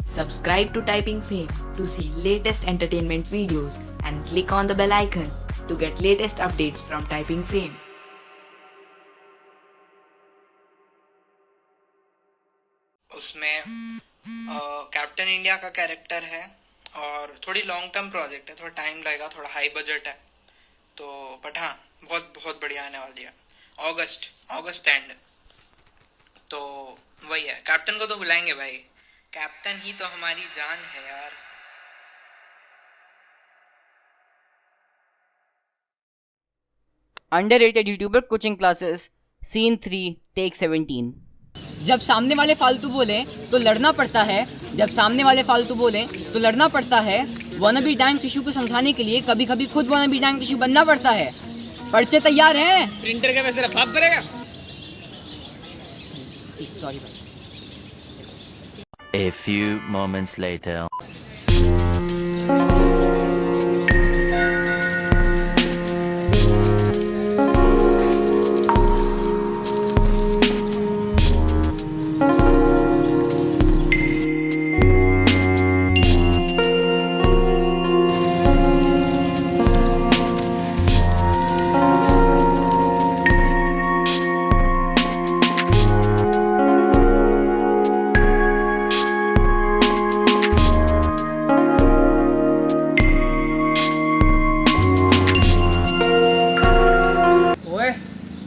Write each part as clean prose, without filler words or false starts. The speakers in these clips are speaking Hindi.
Subscribe to Typing Fame to see latest entertainment videos and click on the bell icon to get latest updates from Typing Fame. उसमें कैप्टन इंडिया का कैरेक्टर है और थोड़ी लॉन्ग टर्म प्रोजेक्ट है, थोड़ा टाइम लगेगा, थोड़ा हाई बजट है तो बट हाँ बहुत बहुत बढ़िया आने वाली है। अगस्त एंड तो वही है। कैप्टन को तो बुलाएंगे भाई, कैप्टन ही तो हमारी जान है यार। Underrated YouTuber coaching classes, Scene 3, Take 17. जब सामने वाले फालतू बोले तो लड़ना पड़ता है, जब सामने वाले फालतू बोले तो लड़ना पड़ता है। वॉनाबी डैंग टिश्यू को समझाने के लिए कभी कभी खुद वॉनाबी डैंग टिश्यू बनना पड़ता है। पर्चे तैयार हैं? प्रिंटर के पैसे रफाक करेगा। Sorry. A few moments later.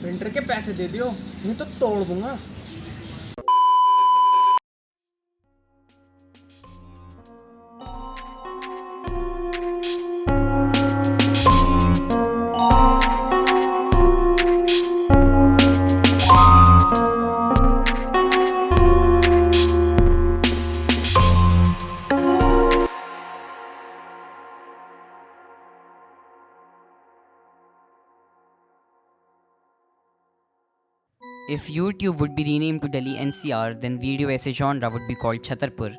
Printer के पैसे दे दियो, नहीं तो तोड़ दूंगा। If YouTube would be renamed to Delhi NCR, then video essay genre would be called Chhatarpur.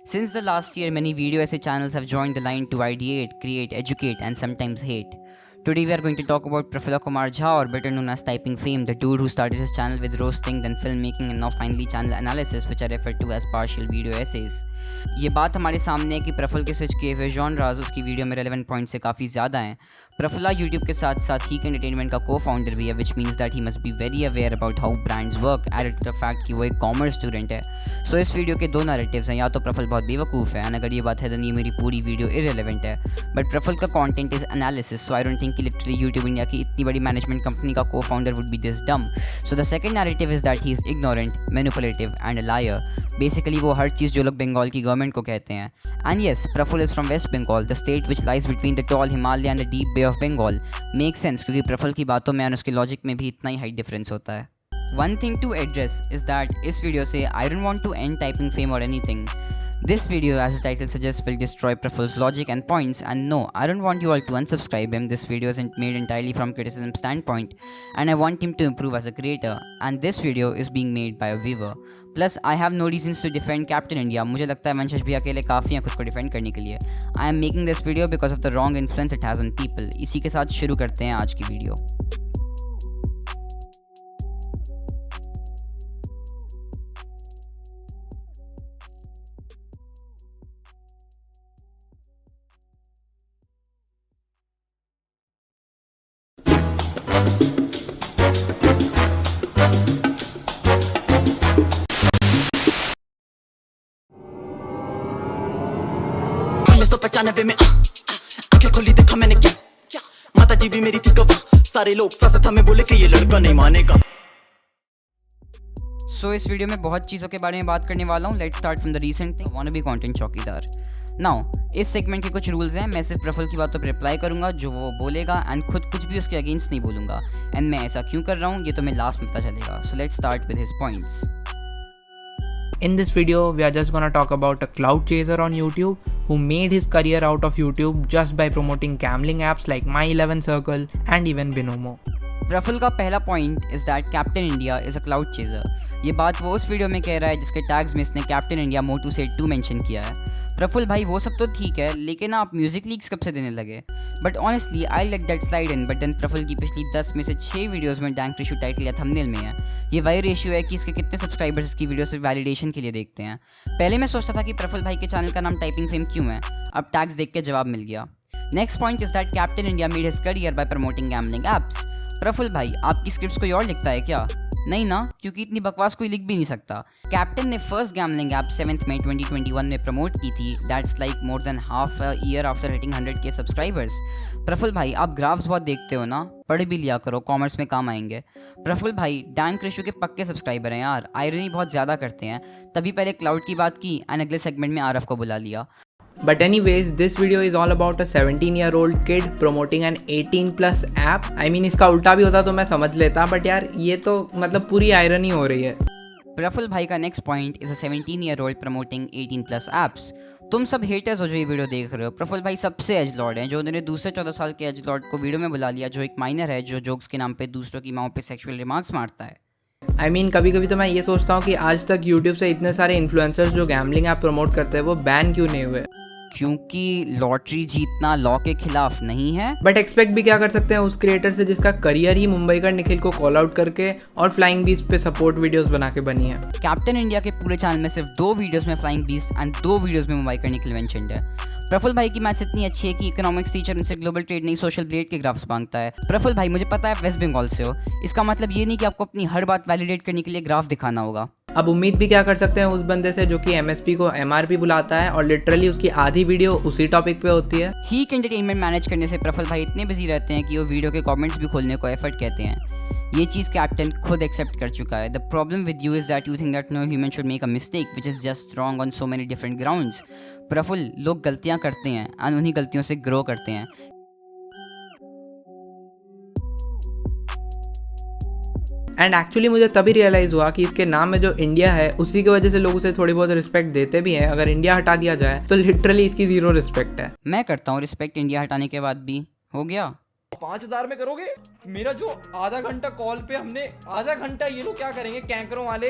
Since the last year, many video essay channels have joined the line to ideate, create, educate, and sometimes hate. Today we are going to talk about Prafulla Kumar Jha, or better known as Typing Fame, the dude who started his channel with roasting, then filmmaking, and now finally channel analysis, which are referred to as partial video essays. ये बात हमारे सामने है कि प्रफुल्ल के स्विच किए हुए जॉनराज उसकी वीडियो में रेलेवेंट पॉइंट से काफ़ी ज़्यादा हैं। प्रफुल्ला यूट्यूब के साथ साथ ही एंटरटेनमेंट का को-फाउंडर भी है, which means that he must be very aware about how brands work, added to the fact कि वो एक कॉमर्स स्टूडेंट है। सो इस वीडियो के दो नैरेटिव्स हैं, या तो प्रफुल्ल बहुत बेवकूफ़ है, एंड अगर ये बात है तो ये मेरी पूरी वीडियो इररिलेवेंट है। बट प्रफुल्ल का content is analysis, so I don't think कि लिटरली यूट्यूब इंडिया की इतनी बड़ी मैनेजमेंट कंपनी का co-founder would be this dumb. So the second narrative is that he is ignorant, manipulative and a liar. Basically वो हर चीज़ जो लोग बंगाल की गवर्नमेंट को कहते हैं। And yes, Prafull is from West Bengal, the state which lies between the tall Himalaya and the deep Bay of Bengal. Make sense, क्योंकि प्रफुल्ल की बातों में और उसके लॉजिक में भी इतना ही हाई डिफरेंस होता है। One thing to address is that इस वीडियो से I don't want to end Typing Fame or anything. This video, as the title suggests, will destroy Prafull's logic and points, and no, I don't want you all to unsubscribe him. This video isn't made entirely from criticism standpoint, and I want him to improve as a creator, and this video is being made by a viewer. Plus, I have no reasons to defend Captain India. मुझे लगता है वंशज भी अकेले काफ़ी हैं खुद को डिफेंड करने के लिए। I am making this video because of the wrong influence it has on people. इसी के साथ शुरू करते हैं आज की वीडियो। तो 95 में आंखें खोली देखा मैंने क्या माता जी भी मेरी थी गवाह, सारे लोग साथ हमें बोले कि ये लड़का नहीं मानेगा। सो इस वीडियो में बहुत चीज़ों के बारे में बात करने वाला हूँ। Let's start from the recent thing, वांना B content चौकीदार। नाउ इस सेगमेंट के कुछ रूल्स हैं। मैं सिर्फ प्रफुल्ल की बातों पर रिप्लाई करूंगा जो वो बोलेगा, एंड खुद कुछ भी उसके अगेंस्ट नहीं बोलूंगा। एंड मैं ऐसा क्यों कर रहा हूँ ये तो मैं लास्ट में पता चलेगा। So let's start with his points. In this video, we are just gonna talk about a cloud chaser on YouTube who made his career out of YouTube just by promoting gambling apps like My11Circle and even Binomo. Prafull का पहला point is that Captain India is a clout chaser. ये बात वो उस वीडियो में कह रहा है जिसके टैग्स में इसने कैप्टन इंडिया मोटू से 2 मेंशन किया है। प्रफुल्ल भाई वो सब तो ठीक है, लेकिन आप म्यूजिक लीक्स कब से देने लगे? But honestly I let that slide in, but then Prafull की पिछली 10 में से 6 वीडियोस में डैंक रेशियो टाइटल या थंबनेल में है। ये वही रेशियो है कि इसके कितने सब्सक्राइबर्स इसकी वीडियो सिर्फ वैलिडेशन के लिए देखते हैं। पहले मैं सोचता था कि प्रफुल्ल भाई के चैनल का नाम टाइपिंग फेम क्यों है, अब टैग्स देख के जवाब मिल गया। Next point is that Captain India made his career by promoting gambling apps. Prafull भाई आपकी स्क्रिप्ट्स कोई और लिखता है क्या? नहीं ना, क्योंकि इतनी बकवास कोई लिख भी नहीं सकता। कैप्टन ने फर्स्ट गैम्बलिंग ऐप 7 मई 2021 में प्रमोट की थी। That's like more than half a year after hitting 100K subscribers. Prafull भाई आप ग्राफ्स बहुत देखते हो ना, पढ़ भी लिया करो, कॉमर्स में काम आएंगे। प्रफुल्ल भाई डैंक रेशियो के पक्के सब्सक्राइबर हैं यार, आयरनी बहुत ज़्यादा करते हैं। तभी पहले क्लाउड की बात की एंड अगले सेगमेंट में आरफ को बुला लिया। But anyways, this video is all about a 17-year-old kid promoting an 18+ app. I mean, इसका उल्टा भी होता तो मैं समझ लेता, बट यार ये तो मतलब पूरी आयरनी हो रही है। प्रफुल्ल भाई का next point is a 17-year-old promoting 18+ apps. तुम सब हेटर्स हो जो ये वीडियो देख रहे हो, प्रफुल्ल भाई सबसे एजलॉर्ड हैं, जो उन्होंने दूसरे 14 साल के एजलॉर्ड को वीडियो में बुला लिया, जो एक माइनर है जो जोक्स के नाम पे दूसरों की माओ पे सेक्सुअल रिमार्क्स मारता है। I mean, कभी कभी तो मैं ये सोचता हूँ कि आज तक YouTube से इतने सारे इन्फ्लुएंसर्स जो गैम्बलिंग ऐप प्रमोट करते हैं वो बैन क्यों नहीं हुए? क्योंकि लॉटरी जीतना लॉ के खिलाफ नहीं है। बट एक्सपेक्ट भी क्या कर सकते हैं उस क्रिएटर से जिसका करियर ही मुंबई का निखिल को कॉल आउट करके और फ्लाइंग बीस्ट पे सपोर्ट वीडियोस बना के बनी है। कैप्टन इंडिया के पूरे चैनल में सिर्फ 2 वीडियोस में फ्लाइंग बीस्ट एंड 2 वीडियोस में मुंबई का निखिल मेंशन्ड है। प्रफुल्ल भाई की मैथ्स इतनी अच्छी है कि इकोनॉमिक्स टीचर उनसे ग्लोबल ट्रेड नहीं सोशल ब्लेड के ग्राफ्स मांगता है। प्रफुल्ल भाई मुझे पता है आप वेस्ट बंगाल से हो, इसका मतलब ये नहीं कि आपको अपनी हर बात वैलिडेट करने के लिए ग्राफ दिखाना होगा। अब उम्मीद भी क्या कर सकते हैं उस बंदे से जो कि MSP को MRP बुलाता है और लिटरली उसकी आधी वीडियो उसी टॉपिक पे होती है। हीक एंटरटेनमेंट मैनेज करने से प्रफुल्ल भाई इतने बिजी रहते हैं कि वो वीडियो के कमेंट्स भी खोलने को एफर्ट कहते हैं। ये चीज़ कैप्टन खुद एक्सेप्ट कर चुका है। The problem with you is that you think that no human should make a mistake which is just wrong on so many different grounds. Prafull, लोग गलतियाँ करते हैं एंड उन्हीं गलतियों से ग्रो करते हैं। एंड एक्चुअली मुझे तभी रियलाइज़ हुआ कि इसके नाम में जो इंडिया है उसी की वजह से लोग उसे थोड़ी बहुत रिस्पेक्ट देते भी हैं। अगर इंडिया हटा दिया जाए तो लिटरली इसकी 0 रिस्पेक्ट है। मैं करता हूँ रिस्पेक्ट इंडिया हटाने के बाद भी। हो गया 5000 में करोगे? मेरा जो आधा घंटा कॉल पे हमने आधा घंटा ये लोग क्या करेंगे, कैंकरों वाले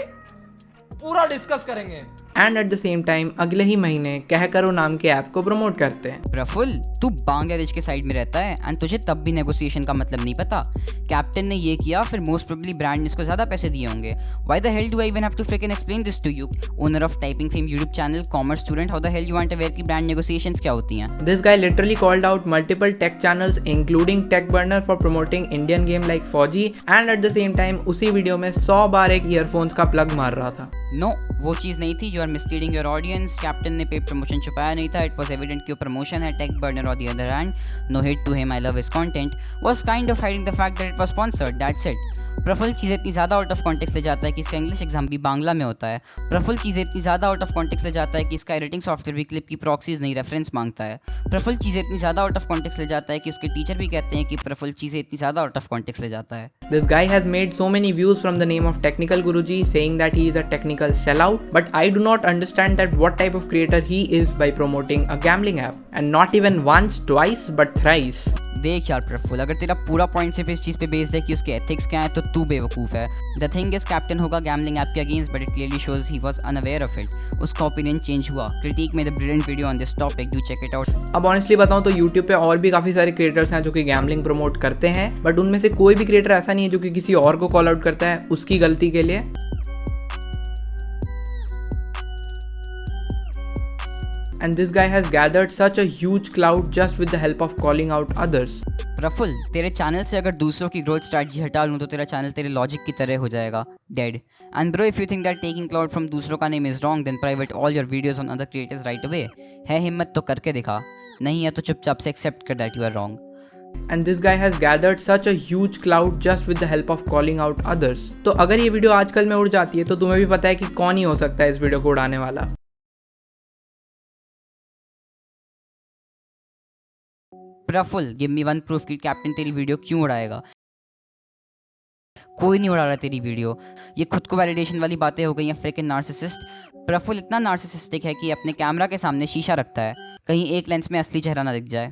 पूरा डिस्कस करेंगे। And at the same time अगले ही महीने कह करो नाम के ऐप को प्रमोट करते हैं। प्रफुल्ल, तू बांग्लादेश के साइड में रहता है एंड तुझे तब भी नेगोशिएशन का मतलब नहीं पता। कैप्टन ने ये किया, फिर मोस्ट प्रोबेबली ब्रांड ने इसको ज्यादा पैसे दिए होंगे। Why the hell do I even have to freaking explain this to you? Owner of Typing Fame YouTube channel, commerce student, how the hell you want aware की ब्रांड नेगोशिएशंस क्या होती हैं? This guy literally called out multiple tech channels including TechBurner for promoting Indian game like Fauji and at the same time उसी वीडियो में 100 बार एक ईयरफोन्स का प्लग मार रहा था। नो, वो चीज़ नहीं थी। You are misleading your audience. Captain ने पेड प्रमोशन छुपाया नहीं था। इट वॉज एविडेंट कि प्रमोशन है। Tech Burner on the other hand, no hate to him, I love his content, was kind of hiding the fact that it was sponsored, that's it. Prafull चीज़ें इतनी ज़्यादा आउट ऑफ कॉन्टेक्स्ट ले जाता है कि इसका इंग्लिश एग्जाम भी बांग्ला में होता है। प्रफुल्ल चीज़ें इतनी ज़्यादा आउट ऑफ कॉन्टेक्स्ट ले जाता है कि इसका एडिटिंग सॉफ्टवेयर भी क्लिप की प्रॉक्सीज नहीं रेफरेंस मांगता है। प्रफुल्ल चीज़ें इतनी ज़्यादा आउट ऑफ कॉन्टेक्स्ट ले जाता है कि उसके टीचर भी कहते हैं कि प्रफुल्ल चीज़ें इतनी ज़्यादा आउट ऑफ कॉन्टेक्स्ट ले जाता है। This guy has made so many views from the name of Technical Guruji saying that he is a technical sellout, but I do not understand that what type of creator he is by promoting a gambling app and not even once, twice, but thrice. देख यार प्रफुल्ल, अगर तेरा पूरा पॉइंट सिर्फ इस चीज़ पे बेस्ड है कि उसके एथिक्स क्या हैं तो तू बेवकूफ़ है। द थिंग इज कैप्टन होगा गैम्बलिंग ऐप के against, but it clearly shows he was unaware of it. उसका ओपिनियन चेंज हुआ। क्रिटिक में the brilliant video on this topic, do check it out. अब ऑनेस्टली बताऊं तो YouTube पे और भी काफ़ी सारे क्रिएटर्स हैं जो कि गैम्बलिंग प्रमोट करते हैं, बट उनमें से कोई भी क्रिएटर ऐसा नहीं है जो कि किसी और को कॉल आउट करता है उसकी गलती के लिए। And this guy has gathered such a huge clout just with the help of calling out others. Praful, तेरे चैनल से अगर दूसरों की ग्रोथ स्ट्रैटेजी हटा लूँ तो तेरा चैनल तेरे लॉजिक की तरह हो जाएगा, dead. And bro, if you think that taking clout from दूसरों का name is wrong, then private all your videos on other creators right away. है हिम्मत तो करके दिखा, नहीं है तो चुपचाप से एक्सेप्ट कर that you are wrong. And this guy has gathered such a huge clout just with the help of calling out others. तो अगर ये वीडियो आजकल में उड़ जाती है तो तुम्हें भी पता है कि कौन ही हो सकता है इस वीडियो को उड़ाने वाला। Prafull, give me one proof कि कैप्टन तेरी वीडियो क्यों उड़ाएगा। कोई नहीं उड़ा रहा तेरी वीडियो। ये खुद को वैलिडेशन वाली बातें हो गई हैं। Freaking narcissist. प्रफुल्ल इतना नार्सिसिस्टिक है कि अपने कैमरा के सामने शीशा रखता है, कहीं एक लेंस में असली चेहरा ना दिख जाए।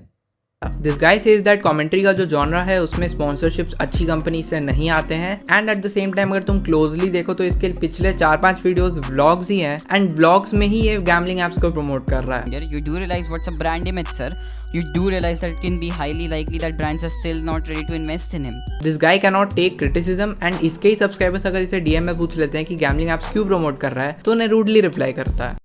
This guy says that commentary का जो जॉनरा है उसमें स्पॉन्सरशिप्स अच्छी कंपनी से नहीं आते हैं and at the same time अगर तुम क्लोजली देखो तो इसके पिछले 4-5 वीडियोस व्लॉग्स ही हैं एंड व्लॉग्स में ही ये गैम्बलिंग एप्स को प्रमोट कर रहा है. You do realize what's a brand image, sir. You do realize that it can be highly likely that brands are still not ready to invest in him. This guy can not take criticism and इसके ही सब्सक्राइबर्स अगर इसे डीएम में पूछ लेते हैं कि गैम्बलिंग एप्स क्यों प्रमोट कर रहा है तो उन्हें रूडली रिप्लाई करता है.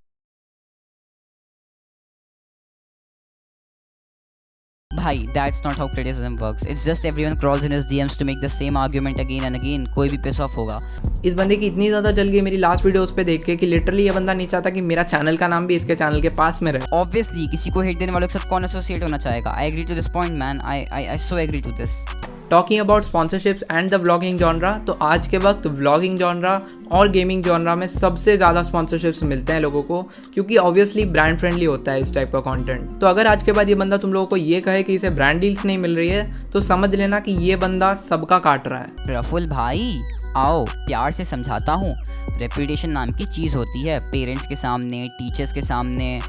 भाई, that's not how criticism works. It's just everyone crawls in his DMs to make the same argument again and again. कोई भी piss off होगा. इस बंदे की इतनी ज़्यादा जल गई मेरी लास्ट वीडियोस पे देख के कि लिटरली ये बंदा नहीं चाहता कि मेरा चैनल का नाम भी इसके चैनल के पास में रहे. Obviously, किसी को hate देने वालों के साथ कौन एसोसिएट होना चाहेगा? I agree to this point, man. I so agree to this. Talking about sponsorships and the vlogging genre, तो आज के वक्त व्लॉगिंग जॉनरा और गेमिंग जॉनरा में सबसे ज़्यादा स्पॉन्सरशिप्स मिलते हैं लोगों को क्योंकि ऑब्वियसली ब्रांड फ्रेंडली होता है इस टाइप का कंटेंट. तो अगर आज के बाद ये बंदा तुम लोगों को ये कहे कि इसे ब्रांड डील्स नहीं मिल रही है तो समझ लेना कि ये बंदा सबका काट रहा है. प्रफुल्ल भाई, आओ प्यार से समझाता हूँ. रेपुटेशन नाम की चीज़ होती है. पेरेंट्स के सामने, टीचर्स के सामने.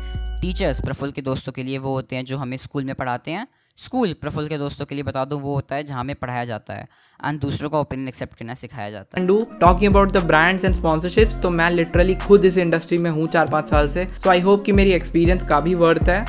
टीचर्स प्रफुल्ल के दोस्तों के लिए वो होते हैं जो हमें स्कूल में पढ़ाते हैं. स्कूल प्रफुल्ल के दोस्तों के लिए बता दूं वो होता है जहाँ हमें पढ़ाया जाता है एंड दूसरों का ओपिनियन एक्सेप्ट करना सिखाया जाता है. Talking about the brands and sponsorships, तो मैं लिटरली खुद इस इंडस्ट्री में हूँ 4-5 साल से. सो आई होप कि मेरी एक्सपीरियंस का भी वर्थ है.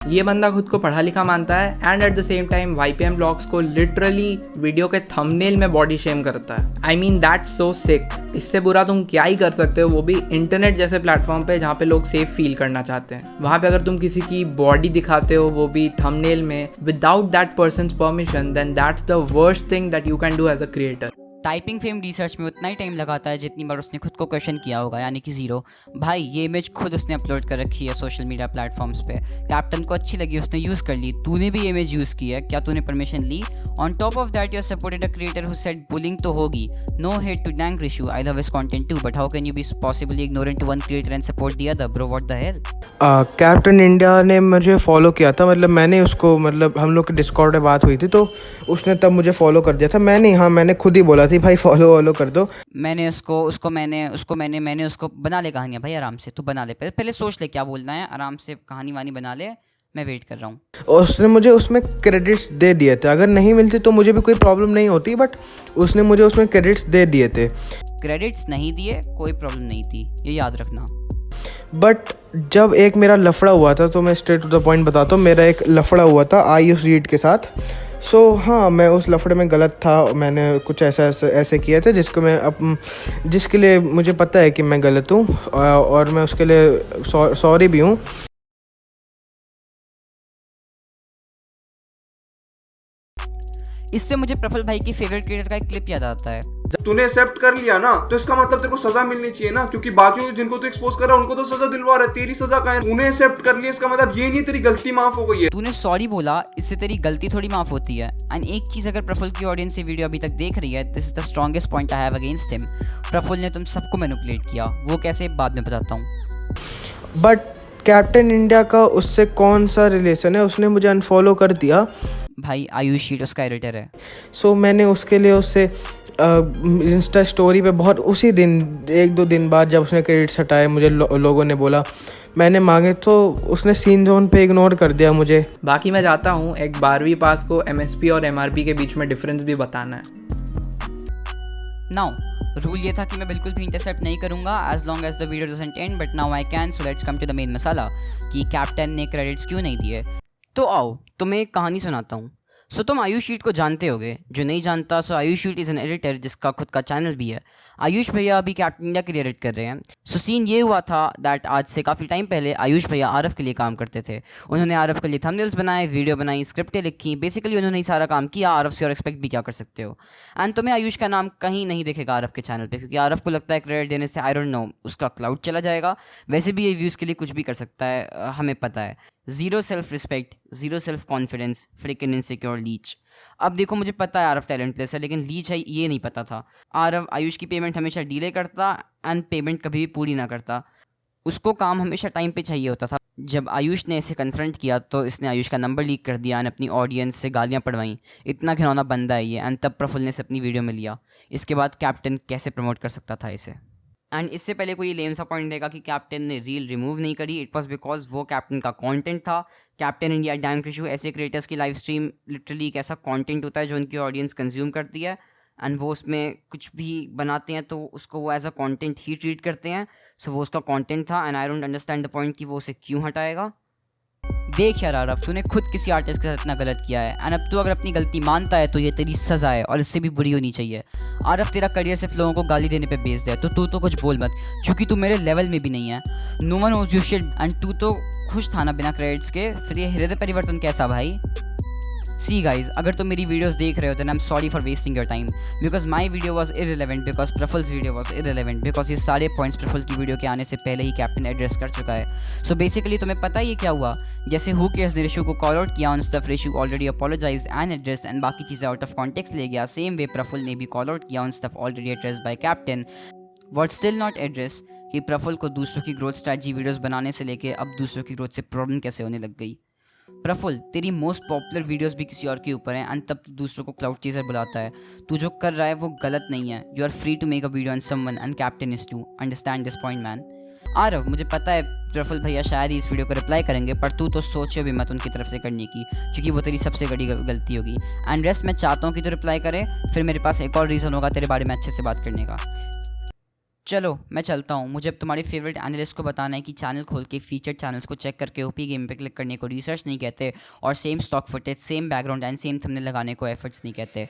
ये बंदा खुद को पढ़ा लिखा मानता है and at the same time YPM blogs को लिटरली वीडियो के थंबनेल में बॉडी शेम करता है. आई मीन दैट्स सो सिक. इससे बुरा तुम क्या ही कर सकते हो, वो भी इंटरनेट जैसे प्लेटफॉर्म पे जहाँ पे लोग सेफ फील करना चाहते हैं. वहाँ पे अगर तुम किसी की बॉडी दिखाते हो वो भी थंबनेल में without that person's permission, then that's the worst thing that you can do as a creator. Typing Fame research में उतना ही टाइम लगाता है जितनी बार उसने खुद को क्वेश्चन किया होगा, यानी कि 0. भाई, ये इमेज खुद उसने अपलोड कर रखी है सोशल मीडिया प्लेटफॉर्म्स पे. कैप्टन को अच्छी लगी, उसने यूज़ कर ली. तूने भी ये इमेज यूज़ की है, क्या तूने परमिशन ली? On top of that you supported a creator who said bullying तो होगी. No hate to Dank Rishu, I love his content too, but how can you be possibly ignorant to one creator and support the other? Bro, what the hell. Captain India ने मुझे फॉलो किया था, मतलब मैंने उसको, मतलब हम लोग की डिस्कॉर्ड में बात हुई थी तो उसने तब मुझे फॉलो कर दिया था. मैंने खुद ही बोला थी भाई फॉलो कर दो. मैंने उसको बना ले कहानियाँ भाई, आराम से तू बना ले. पहले सोच ले क्या बोलना है, आराम से कहानी वानी बना ले. मैं वेट कर रहा हूँ. और उसने मुझे उसमें क्रेडिट्स दे दिए थे. अगर नहीं मिलते तो मुझे भी कोई प्रॉब्लम नहीं होती, बट उसने मुझे उसमें क्रेडिट्स दे दिए थे. क्रेडिट्स नहीं दिए, कोई प्रॉब्लम नहीं थी, ये याद रखना. बट जब एक मेरा लफड़ा हुआ था, तो मैं स्ट्रेट टू द पॉइंट बताता हूँ. मेरा एक लफड़ा हुआ था आयुष रीड के साथ. सो हाँ, मैं उस लफड़े में गलत था. मैंने कुछ ऐसे किए थे जिसके लिए मुझे पता है कि मैं गलत हूँ और मैं उसके लिए सॉरी भी हूँ. इससे मुझे प्रफुल्ल भाई की फेवरेट क्रिएटर का एक क्लिप याद आता है. तूने एक्सेप्ट कर लिया ना, तो इसका मतलब तेरे को सजा मिलनी चाहिए ना, क्योंकि बाकियों जिनको तू एक्सपोज कर रहा है उनको तो सजा दिलवा रहा है. तेरी सजा कहाँ है? तूने एक्सेप्ट कर लिया, इसका मतलब ये नहीं तेरी गलती माफ हो गई है. तूने सॉरी बोला, इससे तेरी गलती थोड़ी माफ होती है. एंड एक चीज, अगर प्रफुल्ल की ऑडियंस ये वीडियो अभी तक देख रही है, this is the strongest point I have against him. Prafull ने तुम सबको मैनिपुलेट किया. वो कैसे, बाद में बताता हूँ. बट कैप्टन इंडिया का उससे कौन सा रिलेशन है? उसने मुझे अनफॉलो कर दिया. भाई, आयुष शीट उसका एडिटर है. सो मैंने उसके लिए उससे इंस्टा स्टोरी पे बहुत उसी दिन 1-2 दिन बाद जब उसने क्रेडिट्स हटाए, मुझे लोगों ने बोला, मैंने मांगे तो उसने सीन जोन पे इग्नोर कर दिया मुझे. बाकी मैं जाता हूँ, एक 12वीं पास को MSP और MRP के बीच में डिफरेंस भी बताना है. नाउ रूल ये था कि मैं बिल्कुल भी इंटरसेप्ट नहीं करूंगा as long as the video doesn't end, but now I can. So let's come to the main masala कि कैप्टन ने क्रेडिट्स क्यों नहीं दिए. तो आओ तुम्हें एक कहानी सुनाता हूँ. सो तुम आयुष शीट को जानते होगे. जो नहीं जानता, so Ayush Sheet is an editor जिसका खुद का चैनल भी है. आयुष भैया अभी कैप्टन इंडिया के लिए एडिट कर रहे हैं. सो सीन ये हुआ था दैट आज से काफ़ी टाइम पहले आयुष भैया आरफ के लिए काम करते थे. उन्होंने आरफ के लिए थंबनेल्स बनाए, वीडियो बनाई, स्क्रिप्टें लिखी. बेसिकली उन्होंने ही सारा काम किया. आरफ से और एक्सपेक्ट भी क्या कर सकते हो. एंड तुम्हें आयुष का नाम कहीं नहीं दिखेगा आरफ के चैनल पर, क्योंकि आरफ को लगता है क्रेडिट देने से, आई डोंट नो, उसका क्लाउड चला जाएगा. वैसे भी ये व्यूज़ के लिए कुछ भी कर सकता है, हमें पता है. Zero self respect, zero self confidence, freaking insecure leech. अब देखो, मुझे पता है आरफ टैलेंटलेस है, लेकिन लीच है ये नहीं पता था. आरफ आयुष की पेमेंट हमेशा डिले करता एंड पेमेंट कभी भी पूरी ना करता. उसको काम हमेशा टाइम पे चाहिए होता था. जब आयुष ने इसे कन्फ्रंट किया तो इसने आयुष का नंबर लीक कर दिया एंड अपनी ऑडियंस से गालियाँ पड़वाईं. इतना घिनौना बंदा है ये. एंड तब प्रफुल्ल ने इसे अपनी वीडियो में लिया. इसके बाद कैप्टन कैसे प्रमोट कर सकता था इसे. एंड इससे पहले कोई लेम सा पॉइंट देगा कि कैप्टन ने रील रिमूव नहीं करी, इट वॉज बिकॉज वो कैप्टन का कंटेंट था। कैप्टन इंडिया, डैंग क्रिशु ऐसे क्रिएटर्स की लाइव स्ट्रीम लिटरली एक ऐसा कंटेंट होता है जो उनकी ऑडियंस कंज्यूम करती है एंड वो उसमें कुछ भी बनाते हैं तो उसको वो एज अ कंटेंट ही ट्रीट करते हैं। सो वो उसका कंटेंट था and I don't understand the point कि वो उसे क्यों हटाएगा। देख यार आरव, तूने खुद किसी आर्टिस्ट के साथ इतना गलत किया है एंड अब तू अगर अपनी गलती मानता है तो ये तेरी सज़ा है और इससे भी बुरी होनी चाहिए। आरव, तेरा करियर सिर्फ लोगों को गाली देने पे बेस्ड है तो तू तो कुछ बोल मत, क्योंकि तू मेरे लेवल में भी नहीं है। No one knows you shit and तू तो खुश था ना बिना क्रेडिट्स के, फिर ये हृदय परिवर्तन कैसा भाई? सी गाइज, अगर तुम मेरी वीडियोस देख रहे हो then I am sorry for wasting your time because my video was irrelevant, because Praful's video was irrelevant, because ये सारे पॉइंट्स प्रफुल की वीडियो के आने से पहले ही कैप्टन एड्रेस कर चुका है। सो बेसिकली तुम्हें पता ही क्या हुआ, जैसे हु केयर्स ने ऋषु को कॉल आउट किया on stuff, Rishu already apologise and address and बाकी चीज़ें आउट ऑफ कॉन्टेक्स्ट ले गया। सेम वे प्रफुल ने भी कॉल आउट किया on stuff already address by captain. What still not address कि प्रफुल को दूसरों की ग्रोथ स्ट्रैटेजी वीडियोस बनाने से लेके अब दूसरों की ग्रोथ से प्रॉब्लम कैसे होने लग गई। प्रफुल, तेरी मोस्ट पॉपुलर वीडियोस भी किसी और के ऊपर हैं एंड तब दूसरों को क्लाउड चीज़र बुलाता है। तू जो कर रहा है वो गलत नहीं है। You are free to make a video on someone and captain is to understand this point man. Aarav, मुझे पता है प्रफुल भैया शायद ही इस वीडियो को रिप्लाई करेंगे, पर तू तो सोचो भी मत उनकी तरफ से करने की, क्योंकि वो तेरी सबसे बड़ी गलती होगी। एंड रेस्ट मैं चाहता हूँ कि तू रिप्लाई करे, फिर मेरे पास एक और रीज़न होगा तेरे बारे में अच्छे से बात करने का। चलो मैं चलता हूँ, मुझे अब तुम्हारे फेवरेट एनालिस्ट को बताना है कि चैनल खोल के फीचर चैनल्स को चेक करके ओपी गेम पे क्लिक करने को रिसर्च नहीं कहते और same stock footage, same background and same thumbnail लगाने को एफर्ट्स नहीं कहते।